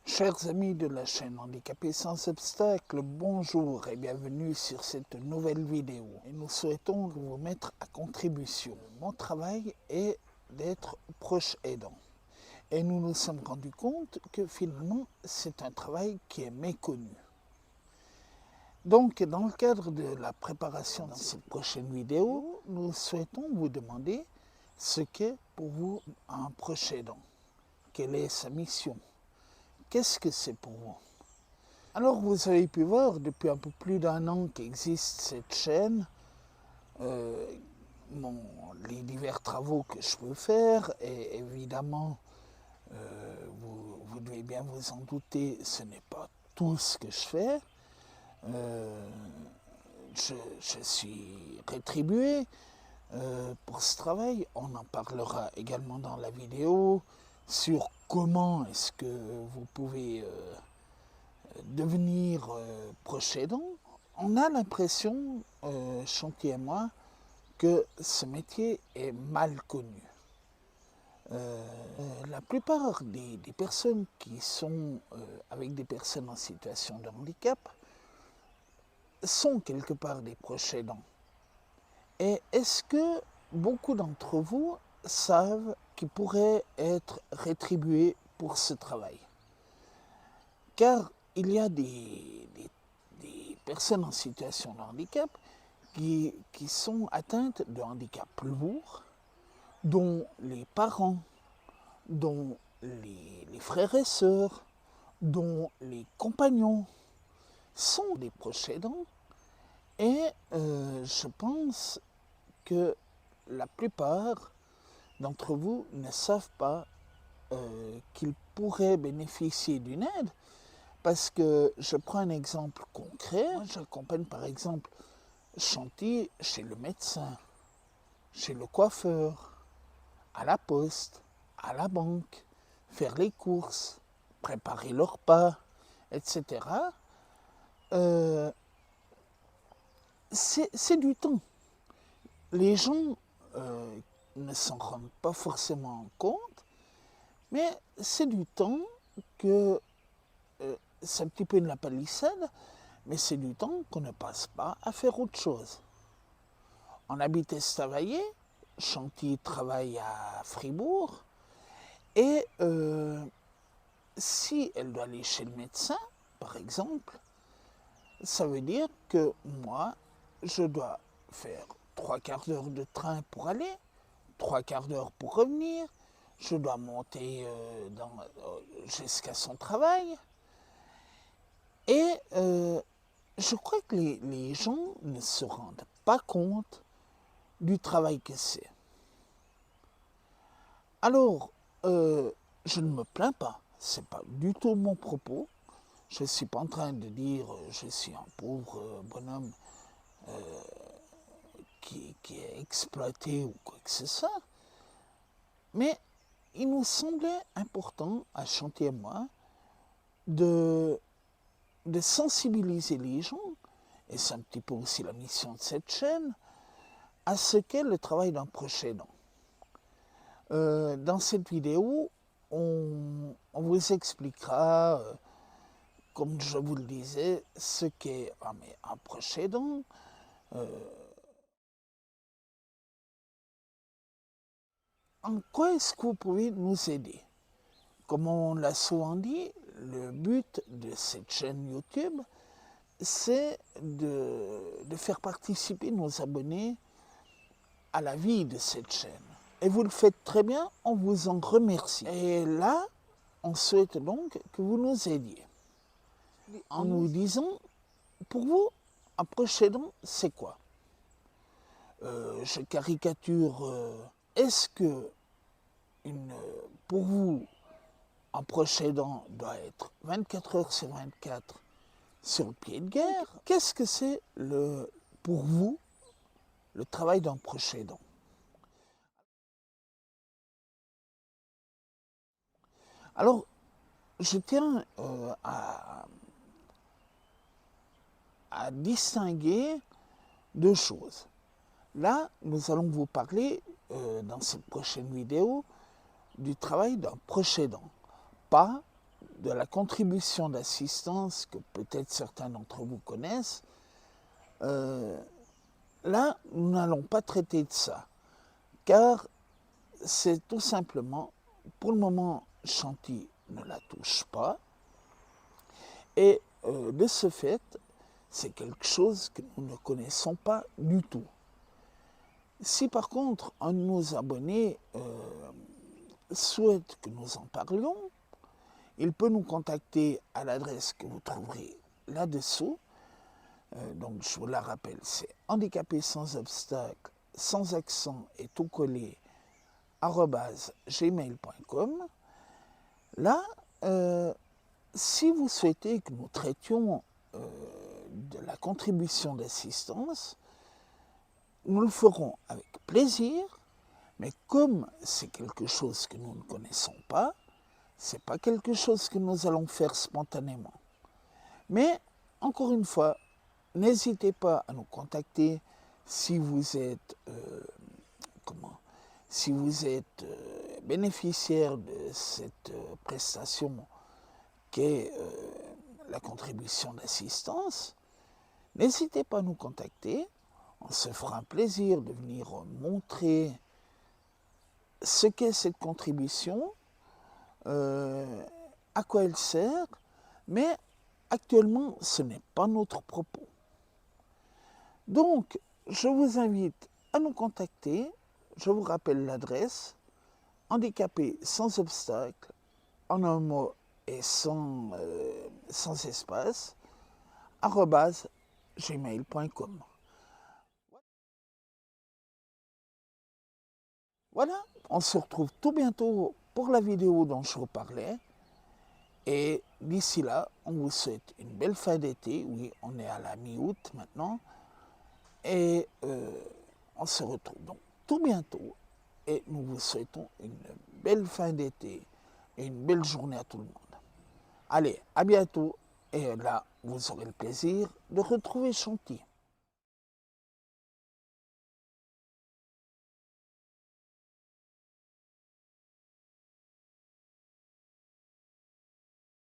Chers amis de la chaîne Handicapés sans obstacle, bonjour et bienvenue sur cette nouvelle vidéo. Et nous souhaitons vous mettre à contribution. Mon travail est d'être proche aidant. Et nous nous sommes rendus compte que finalement, c'est un travail qui est méconnu. Donc, dans le cadre de la préparation de cette prochaine vidéo, nous souhaitons vous demander ce qu'est pour vous un proche aidant. Quelle est sa mission? Qu'est-ce que c'est pour vous? Alors vous avez pu voir depuis un peu plus d'un an qu'existe cette chaîne, les divers travaux que je peux faire, et évidemment, vous devez bien vous en douter, ce n'est pas tout ce que je fais. Je suis rétribué pour ce travail. On en parlera également dans la vidéo sur comment est-ce que vous pouvez devenir proche aidant. On a l'impression, Chanty et moi, que ce métier est mal connu. La plupart des personnes qui sont avec des personnes en situation de handicap sont quelque part des proches aidants. Et est-ce que beaucoup d'entre vous savent qu'ils pourraient être rétribués pour ce travail? Car il y a des personnes en situation de handicap qui sont atteintes de handicap lourd, dont les parents, dont les frères et sœurs, dont les compagnons sont des proches aidants. Et je pense que la plupart d'entre vous ne savent pas qu'ils pourraient bénéficier d'une aide. Parce que je prends un exemple concret. Moi, j'accompagne par exemple Chanty chez le médecin, chez le coiffeur, à la poste, à la banque, faire les courses, préparer le repas, etc. C'est du temps. Les gens ne s'en rendent pas forcément compte, mais c'est du temps que c'est un petit peu de la palissade, mais c'est du temps qu'on ne passe pas à faire autre chose. On habite Estavayer, Chanty travaille à Fribourg, et si elle doit aller chez le médecin, par exemple, ça veut dire que moi, je dois faire 3/4 d'heure de train pour aller, 3/4 d'heure pour revenir, je dois monter jusqu'à son travail. Et je crois que les gens ne se rendent pas compte du travail que c'est. Alors, je ne me plains pas, ce n'est pas du tout mon propos. Je ne suis pas en train de dire je suis un pauvre bonhomme qui est exploité ou quoi que ce soit. Mais il nous semblait important, à Chanty et moi, de sensibiliser les gens, et c'est un petit peu aussi la mission de cette chaîne, à ce qu'est le travail d'un proche aidant. Dans cette vidéo, on vous expliquera, comme je vous le disais, ce qu'est un proche aidant, en quoi est-ce que vous pouvez nous aider? Comme on l'a souvent dit, le but de cette chaîne YouTube, c'est de faire participer nos abonnés à la vie de cette chaîne. Et vous le faites très bien, on vous en remercie. Et là, on souhaite donc que vous nous aidiez. En nous disant, pour vous, un proche aidant, c'est quoi? Je caricature, est-ce que pour vous, un proche aidant doit être 24 heures sur 24 sur le pied de guerre? Qu'est-ce que c'est pour vous le travail d'un proche aidant? Alors, je tiens à distinguer deux choses. Là, nous allons vous parler, dans cette prochaine vidéo, du travail d'un proche aidant, pas de la contribution d'assistance que peut-être certains d'entre vous connaissent, là, nous n'allons pas traiter de ça, car c'est tout simplement, pour le moment, Chanty ne la touche pas, et de ce fait, c'est quelque chose que nous ne connaissons pas du tout. Si par contre, un de nos abonnés souhaite que nous en parlions, il peut nous contacter à l'adresse que vous trouverez là-dessous. Donc je vous la rappelle, c'est handicapé sans obstacle, sans accent et tout collé, @gmail.com. Là, si vous souhaitez que nous traitions de la contribution d'assistance, nous le ferons avec plaisir, mais comme c'est quelque chose que nous ne connaissons pas, ce n'est pas quelque chose que nous allons faire spontanément. Mais, encore une fois, n'hésitez pas à nous contacter si vous êtes, bénéficiaire de cette prestation qu'est la contribution d'assistance. N'hésitez pas à nous contacter. On se fera un plaisir de venir montrer ce qu'est cette contribution, à quoi elle sert, mais actuellement, ce n'est pas notre propos. Donc, je vous invite à nous contacter. Je vous rappelle l'adresse, handicapé sans obstacle, en un mot et sans espace, @gmail.com. Voilà, on se retrouve tout bientôt pour la vidéo dont je vous parlais. Et d'ici là, on vous souhaite une belle fin d'été. Oui, on est à la mi-août maintenant. Et on se retrouve donc tout bientôt. Et nous vous souhaitons une belle fin d'été et une belle journée à tout le monde. Allez, à bientôt. Et là, vous aurez le plaisir de retrouver Chanty.